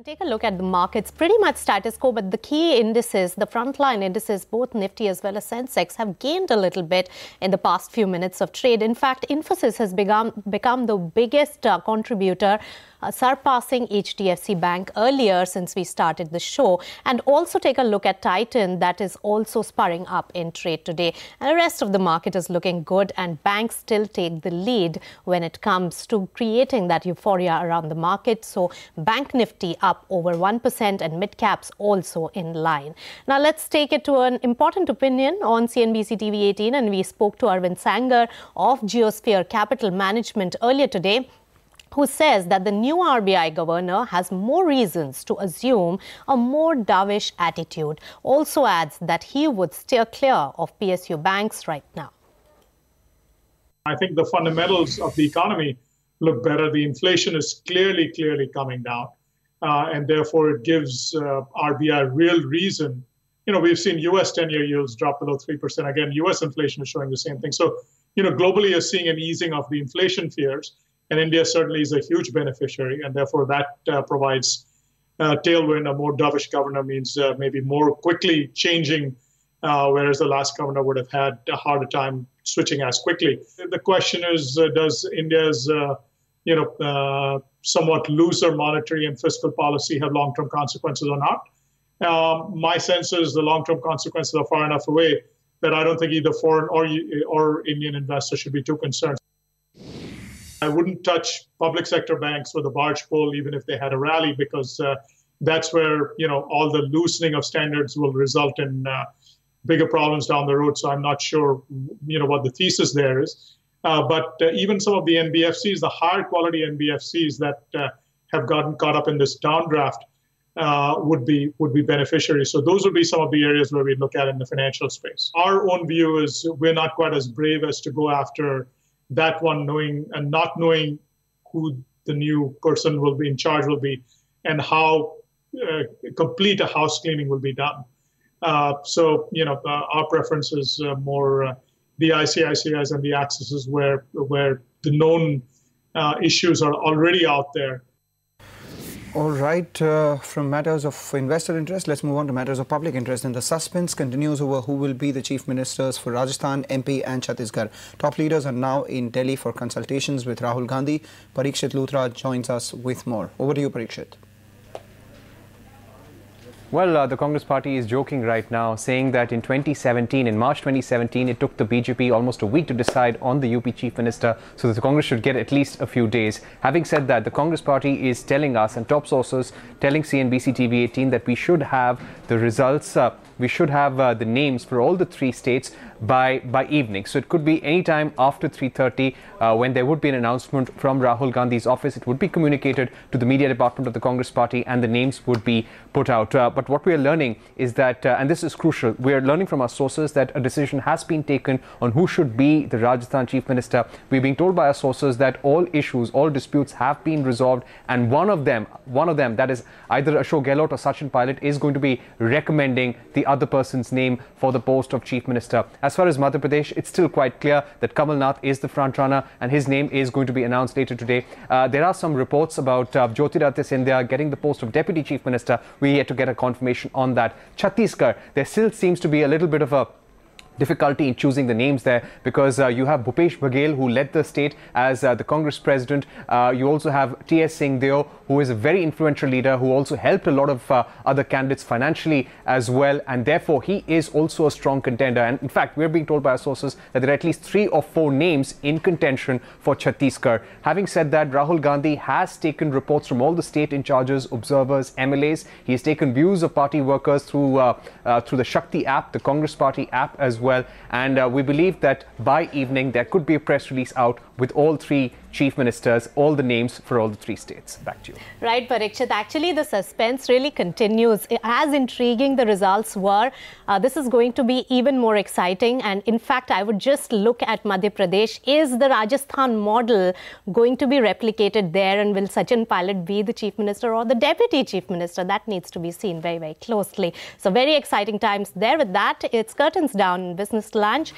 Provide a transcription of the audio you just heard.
Take a look at the markets, pretty much status quo, but the key indices, the frontline indices, both Nifty as well as SENSEX, have gained a little bit in the past few minutes of trade. In fact, Infosys has become the biggest contributor, surpassing HDFC Bank earlier since we started the show. And also take a look at Titan, that is also spurring up in trade today. And the rest of the market is looking good, and banks still take the lead when it comes to creating that euphoria around the market. So Bank Nifty up over 1% and mid-caps also in line. Now let's take it to an important opinion on CNBC TV 18, and we spoke to Arvind Sanger of Geosphere Capital Management earlier today, who says that the new RBI governor has more reasons to assume a more dovish attitude. Also adds that he would steer clear of PSU banks right now. I think the fundamentals of the economy look better. The inflation is clearly coming down. And therefore, it gives RBI real reason. You know, we've seen U.S. 10-year yields drop below 3%. Again, U.S. inflation is showing the same thing. So, you know, globally, you're seeing an easing of the inflation fears. And India certainly is a huge beneficiary. And therefore, that provides tailwind. A more dovish governor means maybe more quickly changing, whereas the last governor would have had a harder time switching as quickly. The question is, does India's somewhat looser monetary and fiscal policy have long-term consequences or not? My sense is the long-term consequences are far enough away that I don't think either foreign or Indian investors should be too concerned. I wouldn't touch public sector banks with a barge pole, even if they had a rally, because that's where, you know, all the loosening of standards will result in bigger problems down the road. So I'm not sure, you know, what the thesis there is. But even some of the NBFCs, the higher quality NBFCs that have gotten caught up in this downdraft would be beneficiaries. So those would be some of the areas where we look at in the financial space. Our own view is we're not quite as brave as to go after that one, not knowing who the new person will be in charge will be and how complete a house cleaning will be done. So, you know, our preference is more the ICICIs and the Axis where the known issues are already out there. All right, from matters of investor interest, let's move on to matters of public interest. And the suspense continues over who will be the chief ministers for Rajasthan, MP and Chhattisgarh. Top leaders are now in Delhi for consultations with Rahul Gandhi. Parikshit Luthra joins us with more. Over to you, Parikshit. Well, the Congress party is joking right now, saying that in March 2017, it took the BJP almost a week to decide on the UP chief minister, so that the Congress should get at least a few days. Having said that, the Congress party is telling us, and top sources telling CNBC TV 18, that we should have the results, we should have the names for all the three states by evening. So it could be any time after 3:30 when there would be an announcement from Rahul Gandhi's office. It would be communicated to the media department of the Congress party and the names would be put out. But what we are learning is that, and this is crucial, we are learning from our sources that a decision has been taken on who should be the Rajasthan chief minister. We're being told by our sources that all issues, all disputes have been resolved, and one of them, that is either Ashok Gehlot or Sachin Pilot, is going to be recommending the other person's name for the post of chief minister. As far as Madhya Pradesh, it's still quite clear that Kamal Nath is the front runner and his name is going to be announced later today. There are some reports about Jyotiraditya Scindia getting the post of deputy chief minister. We yet to get a confirmation on that. Chhattisgarh, there still seems to be a little bit of a difficulty in choosing the names there, because you have Bhupesh Baghel, who led the state as the Congress president. You also have T.S. Singh Deo, who is a very influential leader, who also helped a lot of other candidates financially as well, and therefore he is also a strong contender. And in fact, we're being told by our sources that there are at least 3 or 4 names in contention for Chhattisgarh. Having said that, Rahul Gandhi has taken reports from all the state in charges, observers, MLAs. He has taken views of party workers through the Shakti app, the Congress party app as well. And we believe that by evening there could be a press release out with all 3 chief ministers, all the names for all the 3 states. Back to you. Right, Parikshit. Actually, the suspense really continues. As intriguing the results were, this is going to be even more exciting. And in fact, I would just look at Madhya Pradesh. Is the Rajasthan model going to be replicated there? And will Sachin Pilot be the chief minister or the deputy chief minister? That needs to be seen very, very closely. So very exciting times there. With that, it's curtains down in Business Lunch.